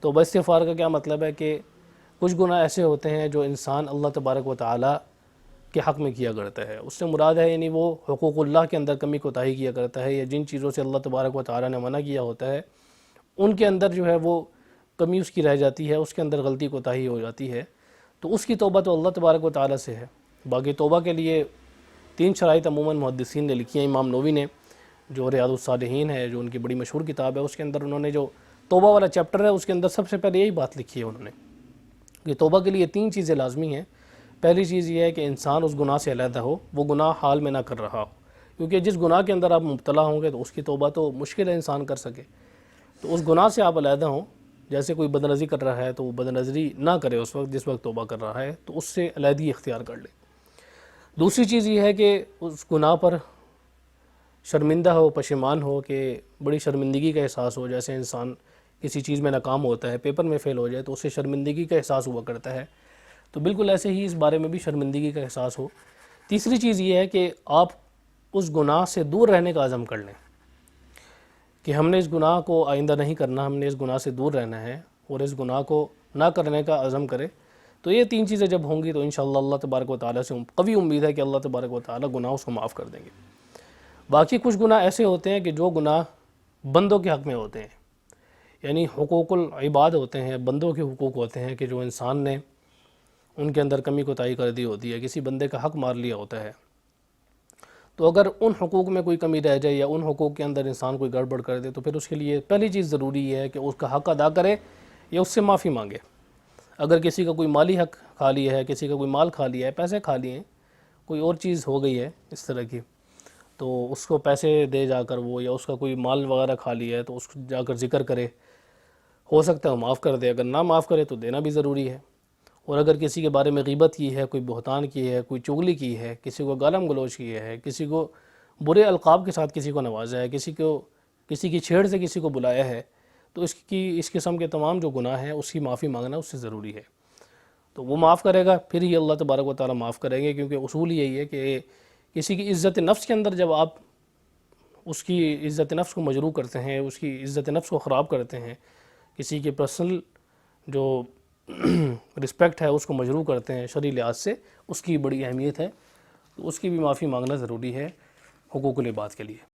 توبہ استغفار کا کیا مطلب ہے کہ کچھ گناہ ایسے ہوتے ہیں جو انسان اللہ تبارک و تعالیٰ کے حق میں کیا کرتا ہے، اس سے مراد ہے یعنی وہ حقوق اللہ کے اندر کمی کوتاہی کیا کرتا ہے، یا جن چیزوں سے اللہ تبارک و تعالیٰ نے منع کیا ہوتا ہے ان کے اندر جو ہے وہ کمی اس کی رہ جاتی ہے، اس کے اندر غلطی کوتاہی ہو جاتی ہے، تو اس کی توبہ تو اللہ تبارک و تعالیٰ سے ہے۔ باقی توبہ کے لیے 3 شرائط عموماً محدثین نے لکھی ہیں۔ امام نووی نے جو ریاض الصالحین ہے، جو ان کی بڑی مشہور کتاب ہے، اس کے اندر انہوں نے جو توبہ والا چیپٹر ہے اس کے اندر سب سے پہلے یہی بات لکھی ہے انہوں نے کہ توبہ کے لیے 3 چیزیں لازمی ہیں۔ پہلی چیز یہ ہے کہ انسان اس گناہ سے علیحدہ ہو، وہ گناہ حال میں نہ کر رہا ہو، کیونکہ جس گناہ کے اندر آپ مبتلا ہوں گے تو اس کی توبہ تو مشکل ہے انسان کر سکے، تو اس گناہ سے آپ علیحدہ ہوں۔ جیسے کوئی بدنظری کر رہا ہے تو وہ بدنظری نہ کرے اس وقت جس وقت توبہ کر رہا ہے، تو اس سے علیحدگی اختیار کر لے۔ دوسری چیز یہ ہے کہ اس گناہ پر شرمندہ ہو، پشیمان ہو، کہ بڑی شرمندگی کا احساس ہو، جیسے انسان کسی چیز میں ناکام ہوتا ہے، پیپر میں فیل ہو جائے تو اسے شرمندگی کا احساس ہوا کرتا ہے، تو بالکل ایسے ہی اس بارے میں بھی شرمندگی کا احساس ہو۔ تیسری چیز یہ ہے کہ آپ اس گناہ سے دور رہنے کا عزم کر لیں کہ ہم نے اس گناہ کو آئندہ نہیں کرنا، ہم نے اس گناہ سے دور رہنا ہے اور اس گناہ کو نہ کرنے کا عزم کرے۔ تو یہ 3 چیزیں جب ہوں گی تو انشاءاللہ اللہ تبارک و تعالیٰ سے قوی امید ہے کہ اللہ تبارک و تعالیٰ گناہ اس کو معاف کر دیں گے۔ باقی کچھ گناہ ایسے ہوتے ہیں کہ جو گناہ بندوں کے حق میں ہوتے ہیں، یعنی حقوق العباد ہوتے ہیں، بندوں کے حقوق ہوتے ہیں کہ جو انسان نے ان کے اندر کمی کوتاہی کر دی ہوتی ہے، کسی بندے کا حق مار لیا ہوتا ہے، تو اگر ان حقوق میں کوئی کمی رہ جائے یا ان حقوق کے اندر انسان کوئی گڑبڑ کر دے تو پھر اس کے لیے پہلی چیز ضروری ہے کہ اس کا حق ادا کرے یا اس سے معافی مانگے۔ اگر کسی کا کوئی مالی حق کھا لیا ہے، کسی کا کوئی مال کھا لیا ہے، پیسے کھا لیے ہیں، کوئی اور چیز ہو گئی ہے اس طرح کی، تو اس کو پیسے دے جا کر وہ، یا اس کا کوئی مال وغیرہ کھا لیا ہے تو اس کو جا کر ذکر کرے، ہو سکتا ہے وہ معاف کر دے، اگر نہ معاف کرے تو دینا بھی ضروری ہے۔ اور اگر کسی کے بارے میں غیبت کی ہے، کوئی بہتان کی ہے، کوئی چغلی کی ہے، کسی کو گالم گلوچ کی ہے، کسی کو برے القاب کے ساتھ کسی کو نوازا ہے، کسی کی چھیڑ سے کسی کو بلایا ہے، تو اس قسم کے تمام جو گناہ ہیں اس کی معافی مانگنا اس سے ضروری ہے۔ تو وہ معاف کرے گا پھر ہی اللہ تبارک و تعالیٰ معاف کریں گے، کیونکہ اصول یہی ہے کہ کسی کی عزت نفس کے اندر جب آپ اس کی عزت نفس کو مجروح کرتے ہیں، اس کی عزت نفس کو خراب کرتے ہیں، کسی کی پرسنل جو رسپیکٹ ہے اس کو مجروح کرتے ہیں شرعی لحاظ سے، اس کی بڑی اہمیت ہے، تو اس کی بھی معافی مانگنا ضروری ہے حقوق العباد کے لیے۔